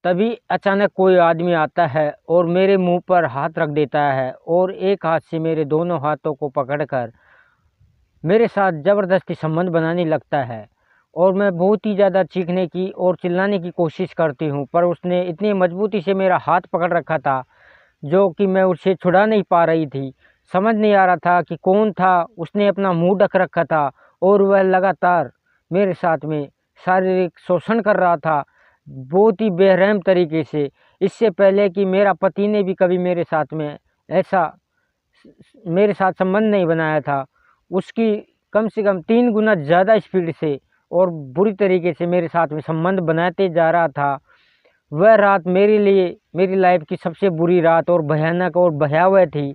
तभी अचानक कोई आदमी आता है और मेरे मुंह पर हाथ रख देता है और एक हाथ से मेरे दोनों हाथों को पकड़कर मेरे साथ ज़बरदस्ती संबंध बनाने लगता है। और मैं बहुत ही ज़्यादा चीखने की और चिल्लाने की कोशिश करती हूँ, पर उसने इतनी मजबूती से मेरा हाथ पकड़ रखा था जो कि मैं उसे छुड़ा नहीं पा रही थी। समझ नहीं आ रहा था कि कौन था। उसने अपना मुंह ढक रखा था और वह लगातार मेरे साथ में शारीरिक शोषण कर रहा था, बहुत ही बेरहम तरीके से। इससे पहले कि मेरा पति ने भी कभी मेरे साथ में ऐसा मेरे साथ संबंध नहीं बनाया था, उसकी कम से कम 3 गुना ज़्यादा स्पीड से और बुरी तरीके से मेरे साथ में संबंध बनाते जा रहा था। वह रात मेरे लिए मेरी लाइफ की सबसे बुरी रात और भयानक और भयावह थी।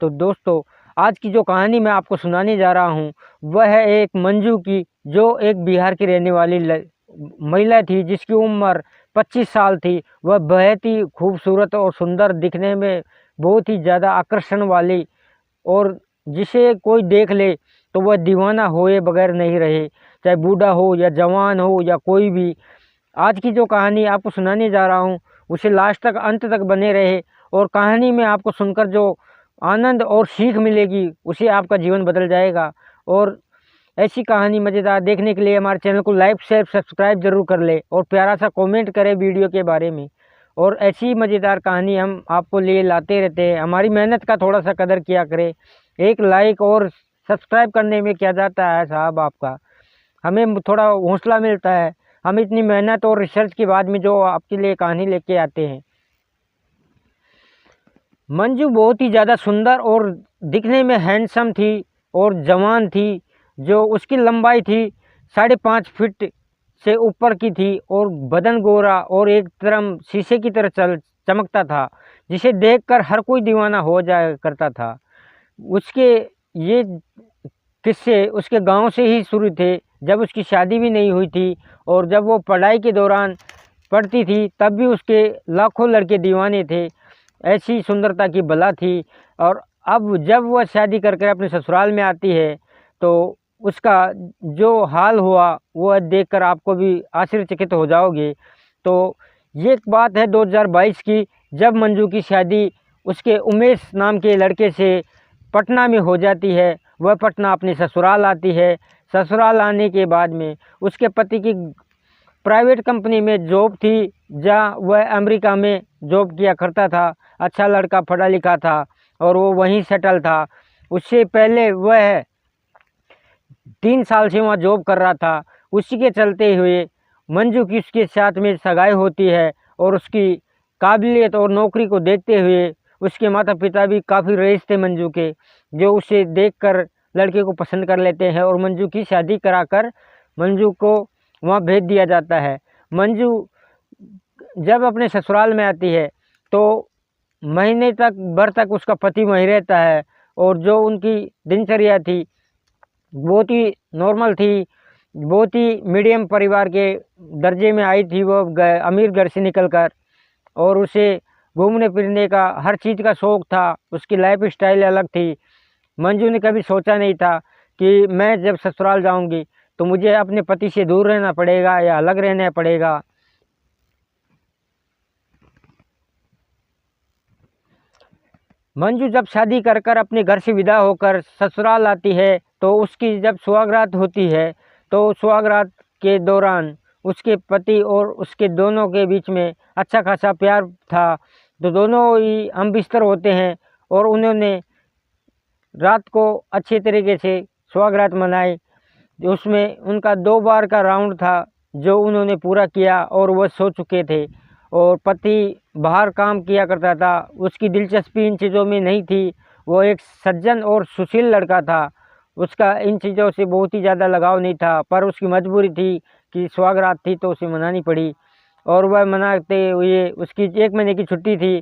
तो दोस्तों, आज की जो कहानी मैं आपको सुनाने जा रहा हूँ, वह है एक मंजू की, जो एक बिहार की रहने वाली महिला थी, जिसकी उम्र 25 साल थी। वह बेहद ही खूबसूरत और सुंदर, दिखने में बहुत ही ज़्यादा आकर्षण वाली, और जिसे कोई देख ले तो वह दीवाना होए बगैर नहीं रहे, चाहे बूढ़ा हो या जवान हो या कोई भी। आज की जो कहानी आपको सुनाने जा रहा हूँ, उसे लास्ट तक, अंत तक बने रहे, और कहानी में आपको सुनकर जो आनंद और सीख मिलेगी, उसे आपका जीवन बदल जाएगा। और ऐसी कहानी मज़ेदार देखने के लिए हमारे चैनल को लाइक शेयर सब्सक्राइब जरूर कर ले और प्यारा सा कमेंट करें वीडियो के बारे में। और ऐसी मज़ेदार कहानी हम आपको लिए लाते रहते हैं। हमारी मेहनत का थोड़ा सा कदर किया करें। एक लाइक और सब्सक्राइब करने में क्या जाता है साहब आपका, हमें थोड़ा हौसला मिलता है। हम इतनी मेहनत और रिसर्च के बाद में जो आपके लिए कहानी लेके आते हैं। मंजू बहुत ही ज़्यादा सुंदर और दिखने में हैंडसम थी और जवान थी। जो उसकी लंबाई थी 5.5 फीट से ऊपर की थी, और बदन गोरा और एक तरह शीशे की तरह चमकता था, जिसे देखकर हर कोई दीवाना हो जाया करता था। उसके ये किस्से उसके गांव से ही शुरू थे, जब उसकी शादी भी नहीं हुई थी, और जब वो पढ़ाई के दौरान पढ़ती थी तब भी उसके लाखों लड़के दीवाने थे। ऐसी सुंदरता की बला थी। और अब जब वह शादी कर कर अपने ससुराल में आती है, तो उसका जो हाल हुआ वह देखकर आपको भी आश्चर्यचकित हो जाओगे। तो ये एक बात है 2022 की, जब मंजू की शादी उसके उमेश नाम के लड़के से पटना में हो जाती है। वह पटना अपने ससुराल आती है। ससुराल आने के बाद में उसके पति की प्राइवेट कंपनी में जॉब थी, जहाँ वह अमेरिका में जॉब किया करता था। अच्छा लड़का, पढ़ा लिखा था, और वो वहीं सेटल था। उससे पहले वह 3 साल से वहाँ जॉब कर रहा था। उसी के चलते हुए मंजू की उसके साथ में सगाई होती है, और उसकी काबिलियत और नौकरी को देखते हुए उसके माता पिता भी काफ़ी रईस थे मंजू के, जो उसे देखकर लड़के को पसंद कर लेते हैं और मंजू की शादी कराकर मंजू को वहाँ भेज दिया जाता है। मंजू जब अपने ससुराल में आती है तो महीने तक भर तक उसका पति वहीं रहता है, और जो उनकी दिनचर्या थी बहुत ही नॉर्मल थी। बहुत ही मीडियम परिवार के दर्जे में आई थी वो, अमीर घर से निकलकर। और उसे घूमने फिरने का, हर चीज़ का शौक़ था। उसकी लाइफ स्टाइल अलग थी। मंजू ने कभी सोचा नहीं था कि मैं जब ससुराल जाऊंगी तो मुझे अपने पति से दूर रहना पड़ेगा या अलग रहना पड़ेगा। मंजू जब शादी कर कर अपने घर से विदा होकर ससुराल आती है, तो उसकी जब सुहागरात होती है, तो सुहागरात के दौरान उसके पति और उसके दोनों के बीच में अच्छा खासा प्यार था। तो दोनों ही हम बिस्तर होते हैं, और उन्होंने रात को अच्छे तरीके से सुहागरात मनाई। उसमें उनका 2 बार का राउंड था जो उन्होंने पूरा किया, और वह सो चुके थे। और पति बाहर काम किया करता था, उसकी दिलचस्पी इन चीज़ों में नहीं थी। वो एक सज्जन और सुशील लड़का था, उसका इन चीज़ों से बहुत ही ज़्यादा लगाव नहीं था, पर उसकी मजबूरी थी कि सुहागरात थी तो उसे मनानी पड़ी। और वह मनाते हुए उसकी 1 महीने की छुट्टी थी।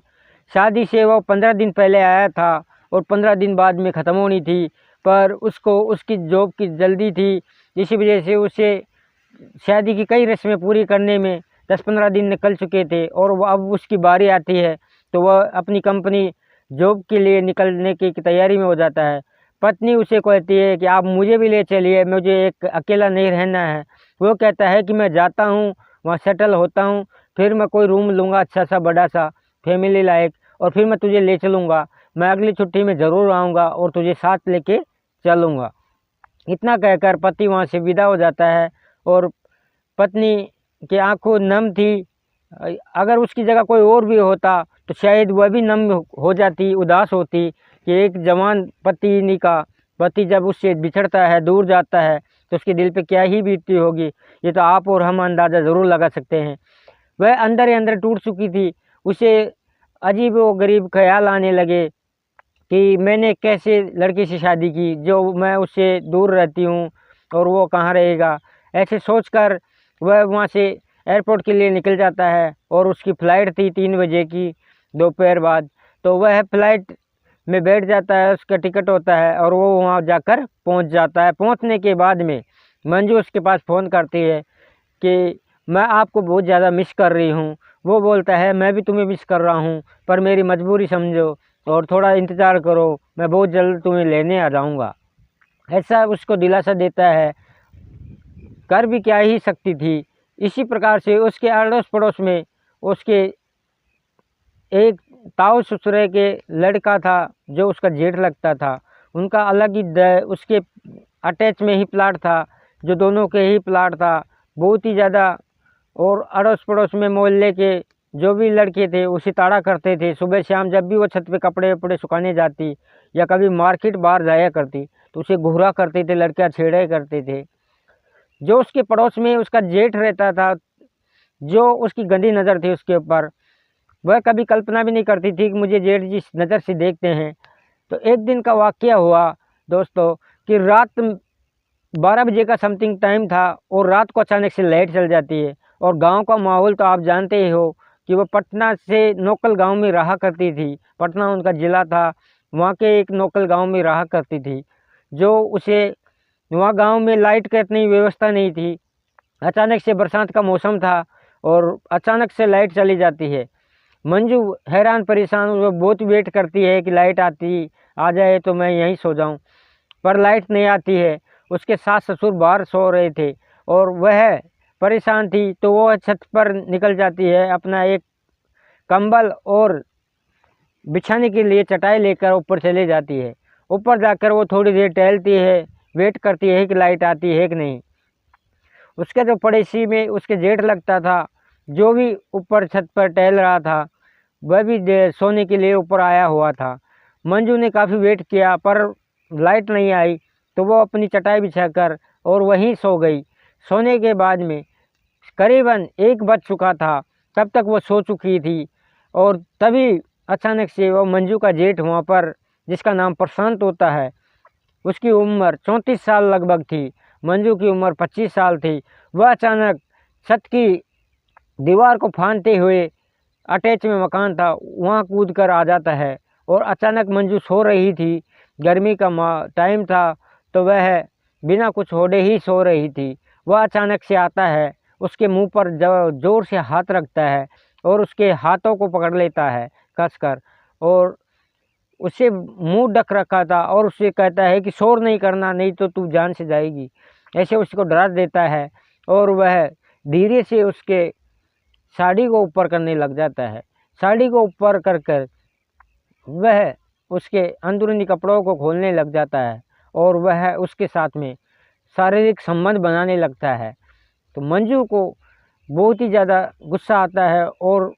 शादी से वो 15 दिन पहले आया था और 15 दिन बाद में ख़त्म होनी थी, पर उसको उसकी जॉब की जल्दी थी। इसी वजह से उसे शादी की कई रस्में पूरी करने में 10-15 दिन निकल चुके थे, और वह अब उसकी बारी आती है तो वह अपनी कंपनी जॉब के लिए निकलने की तैयारी में हो जाता है। पत्नी उसे कहती है कि आप मुझे भी ले चलिए, मुझे एक अकेला नहीं रहना है। वो कहता है कि मैं जाता हूँ, वहाँ सेटल होता हूँ, फिर मैं कोई रूम लूँगा अच्छा सा बड़ा सा फैमिली लायक, और फिर मैं तुझे ले चलूँगा। मैं अगली छुट्टी में ज़रूर आऊँगा और तुझे साथ लेके चलूँगा। इतना कहकर पति वहाँ से विदा हो जाता है और पत्नी की आंखों नम थी। अगर उसकी जगह कोई और भी होता तो शायद वह भी नम हो जाती, उदास होती कि एक जवान पति जब उससे बिछड़ता है, दूर जाता है, तो उसके दिल पे क्या ही बीतती होगी, ये तो आप और हम अंदाज़ा ज़रूर लगा सकते हैं। वह अंदर ही अंदर टूट चुकी थी। उसे अजीब व गरीब ख्याल आने लगे कि मैंने कैसे लड़के से शादी की, जो मैं उससे दूर रहती हूँ और वो कहाँ रहेगा। ऐसे सोचकर वह वहाँ से एयरपोर्ट के लिए निकल जाता है और उसकी फ़्लाइट थी 3 बजे की दोपहर बाद। तो वह फ़्लाइट में बैठ जाता है, उसका टिकट होता है और वो वहाँ जाकर पहुँच जाता है। पहुँचने के बाद में मंजू उसके पास फ़ोन करती है कि मैं आपको बहुत ज़्यादा मिस कर रही हूँ। वो बोलता है मैं भी तुम्हें मिस कर रहा हूँ, पर मेरी मजबूरी समझो और थोड़ा इंतज़ार करो, मैं बहुत जल्द तुम्हें लेने आ जाऊँगा। ऐसा उसको दिलासा देता है। कर भी क्या ही सकती थी। इसी प्रकार से उसके अड़ोस पड़ोस में उसके एक ताऊ ससुरे के लड़का था जो उसका जेठ लगता था। उनका अलग ही उसके अटैच में ही प्लाट था, जो दोनों के ही प्लाट था, बहुत ही ज़्यादा। और अड़ोस पड़ोस में मोहल्ले के जो भी लड़के थे उसे ताड़ा करते थे। सुबह शाम जब भी वो छत पे कपड़े वपड़े सुखाने जाती या कभी मार्केट बाहर जाया करती तो उसे घूरा करते थे, लड़कियां छेड़ा करते थे। जो उसके पड़ोस में उसका जेठ रहता था, जो उसकी गंदी नज़र थी उसके ऊपर, वह कभी कल्पना भी नहीं करती थी कि मुझे जेठ जिस नज़र से देखते हैं। तो एक दिन का वाक़या हुआ दोस्तों कि रात 12 बजे का समथिंग टाइम था और रात को अचानक से लाइट चल जाती है। और गांव का माहौल तो आप जानते ही हो कि वो पटना से नोकल गांव में रहा करती थी। पटना उनका ज़िला था, वहाँ के एक नोकल गांव में रहा करती थी। जो उसे वहाँ गांव में लाइट का इतनी व्यवस्था नहीं थी। अचानक से बरसात का मौसम था और अचानक से लाइट चली जाती है। मंजू हैरान परेशान, वो बहुत वेट करती है कि लाइट आ जाए तो मैं यहीं सो जाऊं, पर लाइट नहीं आती है। उसके सास ससुर बाहर सो रहे थे और वह परेशान थी, तो वो छत पर निकल जाती है, अपना एक कंबल और बिछाने के लिए चटाई लेकर ऊपर चले जाती है। ऊपर जाकर वो थोड़ी देर टहलती है, वेट करती है कि लाइट आती है कि नहीं। उसके जो पड़ोसी में उसके जेठ लगता था, जो भी ऊपर छत पर टहल रहा था, वह भी सोने के लिए ऊपर आया हुआ था। मंजू ने काफ़ी वेट किया पर लाइट नहीं आई, तो वो अपनी चटाई बिछाकर और वहीं सो गई। सोने के बाद में करीबन 1 बज चुका था, तब तक वो सो चुकी थी। और तभी अचानक से वो मंजू का जेठ वहाँ पर, जिसका नाम प्रशांत होता है, उसकी उम्र 34 साल लगभग थी, मंजू की उम्र 25 साल थी। वह अचानक छत की दीवार को फांदते हुए, अटैच में मकान था, वहाँ कूद कर आ जाता है। और अचानक मंजू सो रही थी, गर्मी का टाइम था, तो वह बिना कुछ ओढ़े ही सो रही थी। वह अचानक से आता है, उसके मुंह पर जोर से हाथ रखता है और उसके हाथों को पकड़ लेता है कसकर, और उससे मुंह ढक रखा था और उससे कहता है कि शोर नहीं करना, नहीं तो तू जान से जाएगी। ऐसे उसको डरा देता है और वह धीरे से उसके साड़ी को ऊपर करने लग जाता है। साड़ी को ऊपर कर कर वह उसके अंदरूनी कपड़ों को खोलने लग जाता है और वह उसके साथ में शारीरिक संबंध बनाने लगता है। तो मंजू को बहुत ही ज़्यादा गुस्सा आता है और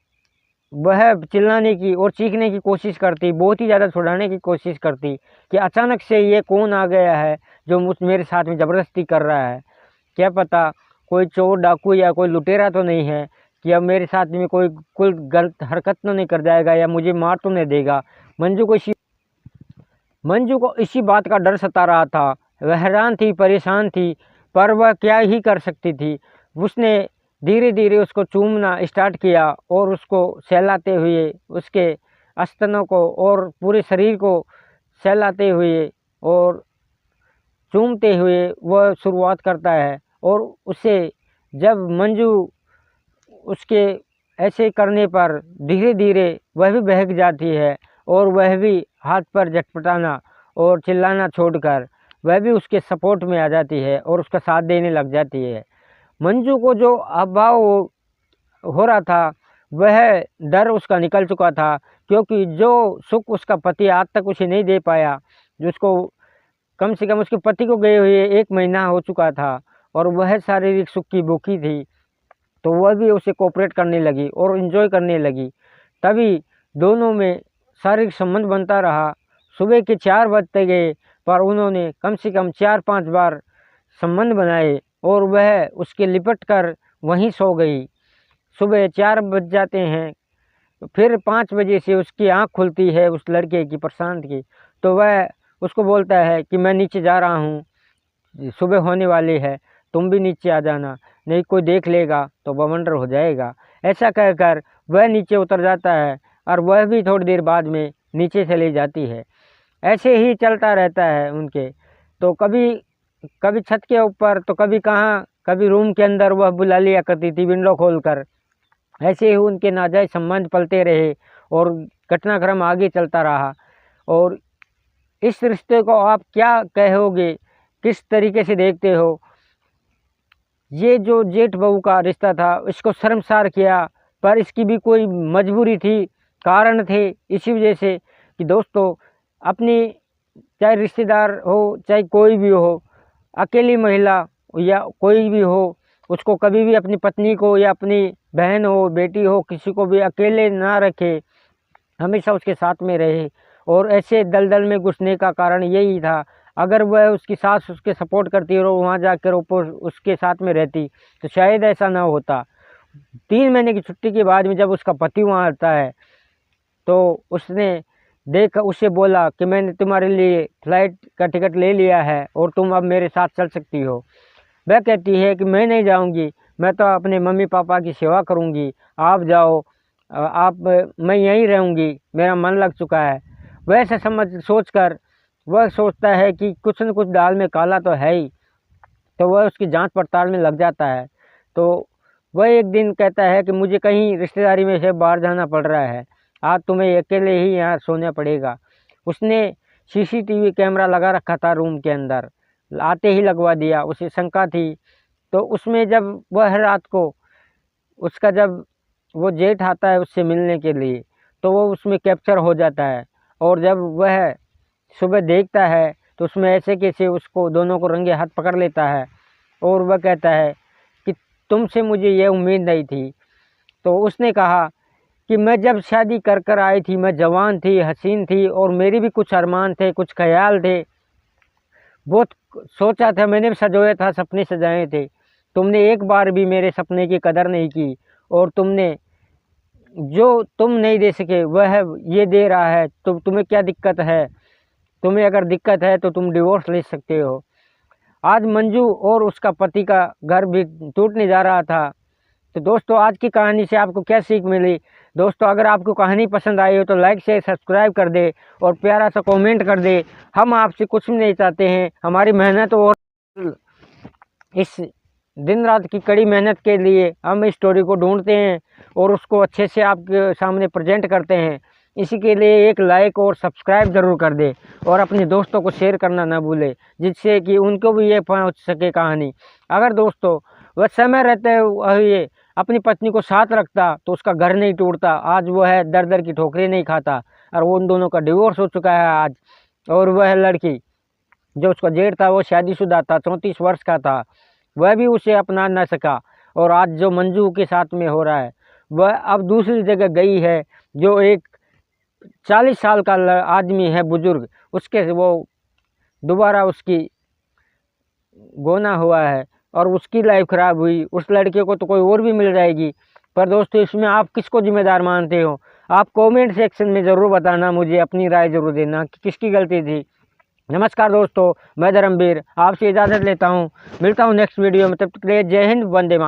वह चिल्लाने की और चीखने की कोशिश करती, बहुत ही ज़्यादा छुड़ाने की कोशिश करती कि अचानक से ये कौन आ गया है जो मेरे साथ में ज़बरदस्ती कर रहा है। क्या पता कोई चोर डाकू या कोई लुटेरा तो नहीं है कि अब मेरे साथ में कोई गलत हरकत तो नहीं कर जाएगा या मुझे मार तो नहीं देगा। मंजू को इसी बात का डर सता रहा था। वह हैरान थी, परेशान थी, पर वह क्या ही कर सकती थी। उसने धीरे धीरे उसको चूमना स्टार्ट किया और उसको सहलाते हुए, उसके स्तनों को और पूरे शरीर को सहलाते हुए और चूमते हुए वह शुरुआत करता है। और उसे जब मंजू उसके ऐसे करने पर धीरे धीरे वह भी बहक जाती है और वह भी हाथ पर झटपटाना और चिल्लाना छोड़कर वह भी उसके सपोर्ट में आ जाती है और उसका साथ देने लग जाती है। मंजू को जो हाव भाव हो रहा था वह डर उसका निकल चुका था, क्योंकि जो सुख उसका पति आज तक उसे नहीं दे पाया, जिसको कम से कम उसके पति को गए हुए 1 महीना हो चुका था और वह शारीरिक सुख की भूखी थी, तो वह भी उसे कोऑपरेट करने लगी और एंजॉय करने लगी। तभी दोनों में शारीरिक संबंध बनता रहा। सुबह के 4 बजते गए पर उन्होंने कम से कम 4-5 बार संबंध बनाए और वह उसके लिपट कर वहीं सो गई। सुबह 4 बज जाते हैं, फिर 5 बजे से उसकी आँख खुलती है उस लड़के की, प्रशांत की, तो वह उसको बोलता है कि मैं नीचे जा रहा हूँ, सुबह होने वाली है, तुम भी नीचे आ जाना, नहीं कोई देख लेगा तो बवंडर हो जाएगा। ऐसा कहकर वह नीचे उतर जाता है और वह भी थोड़ी देर बाद में नीचे चली जाती है। ऐसे ही चलता रहता है उनके, तो कभी कभी छत के ऊपर तो कभी कहाँ, कभी रूम के अंदर वह बुला लिया करती थी विंडो खोलकर। ऐसे ही उनके नाजायज़ संबंध पलते रहे और घटनाक्रम आगे चलता रहा। और इस रिश्ते को आप क्या कहोगे, किस तरीके से देखते हो? ये जो जेठ बहू का रिश्ता था इसको शर्मसार किया, पर इसकी भी कोई मजबूरी थी, कारण थे, इसी वजह से कि दोस्तों अपनी, चाहे रिश्तेदार हो चाहे कोई भी हो, अकेली महिला या कोई भी हो, उसको कभी भी अपनी पत्नी को या अपनी बहन हो, बेटी हो, किसी को भी अकेले ना रखे, हमेशा उसके साथ में रहे। और ऐसे दलदल में घुसने का कारण यही था, अगर वह उसकी सास उसके सपोर्ट करती और वहाँ जाकर ऊपर उसके साथ में रहती तो शायद ऐसा ना होता। 3 महीने की छुट्टी के बाद में जब उसका पति वहाँ आता है तो उसने उसे बोला कि मैंने तुम्हारे लिए फ़्लाइट का टिकट ले लिया है और तुम अब मेरे साथ चल सकती हो। वह कहती है कि मैं नहीं जाऊंगी, मैं तो अपने मम्मी पापा की सेवा करूंगी, आप जाओ, मैं यहीं रहूंगी, मेरा मन लग चुका है। वैसे सोचकर वह सोचता है कि कुछ न कुछ दाल में काला तो है ही, तो वह उसकी जांच पड़ताल में लग जाता है। तो वह एक दिन कहता है कि मुझे कहीं रिश्तेदारी में से बाहर जाना पड़ रहा है, आज तुम्हें अकेले ही यहाँ सोना पड़ेगा। उसने सीसीटीवी कैमरा लगा रखा था रूम के अंदर, आते ही लगवा दिया, उसे शंका थी। तो उसमें जब वह रात को जब वो जेठ आता है उससे मिलने के लिए, तो वो उसमें कैप्चर हो जाता है। और जब वह सुबह देखता है तो उसमें ऐसे कैसे उसको दोनों को रंगे हाथ पकड़ लेता है और वह कहता है कि तुमसे मुझे यह उम्मीद नहीं थी। तो उसने कहा कि मैं जब शादी कर कर आई थी, मैं जवान थी, हसीन थी और मेरी भी कुछ अरमान थे, कुछ ख्याल थे, बहुत सोचा था, मैंने भी सजोया था, सपने सजाए थे। तुमने एक बार भी मेरे सपने की कदर नहीं की और तुमने जो तुम नहीं दे सके वह ये दे रहा है, तो तुम्हें क्या दिक्कत है? तुम्हें अगर दिक्कत है तो तुम डिवोर्स ले सकते हो। आज मंजू और उसका पति का घर भी टूटने जा रहा था। तो दोस्तों आज की कहानी से आपको क्या सीख मिली? दोस्तों अगर आपको कहानी पसंद आई हो तो लाइक शेयर सब्सक्राइब कर दे और प्यारा सा कमेंट कर दे। हम आपसे कुछ भी नहीं चाहते हैं, हमारी मेहनत और इस दिन रात की कड़ी मेहनत के लिए हम इस स्टोरी को ढूंढते हैं और उसको अच्छे से आपके सामने प्रेजेंट करते हैं। इसी के लिए एक लाइक और सब्सक्राइब ज़रूर कर दे और अपने दोस्तों को शेयर करना ना भूले, जिससे कि उनको भी ये पहुंच सके कहानी। अगर दोस्तों वह समय रहते हुए अपनी पत्नी को साथ रखता तो उसका घर नहीं टूटता, आज वो है दर दर की ठोकरें नहीं खाता और वो उन दोनों का डिवोर्स हो चुका है आज। और वह लड़की जो उसका जेठ था वो शादीशुदा था, 34 वर्ष का था, वह भी उसे अपना न सका। और आज जो मंजू के साथ में हो रहा है वह अब दूसरी जगह गई है, जो एक 40 साल का आदमी है बुजुर्ग, उसके वो दोबारा उसकी गोना हुआ है और उसकी लाइफ ख़राब हुई। उस लड़के को तो कोई और भी मिल जाएगी। पर दोस्तों इसमें आप किसको जिम्मेदार मानते हो? आप कमेंट सेक्शन में ज़रूर बताना, मुझे अपनी राय ज़रूर देना कि किसकी गलती थी। नमस्कार दोस्तों, मैं धर्मवीर आपसे इजाज़त लेता हूँ, मिलता हूँ नेक्स्ट वीडियो में, तब तक के लिए जय हिंद, वंदे मातरम।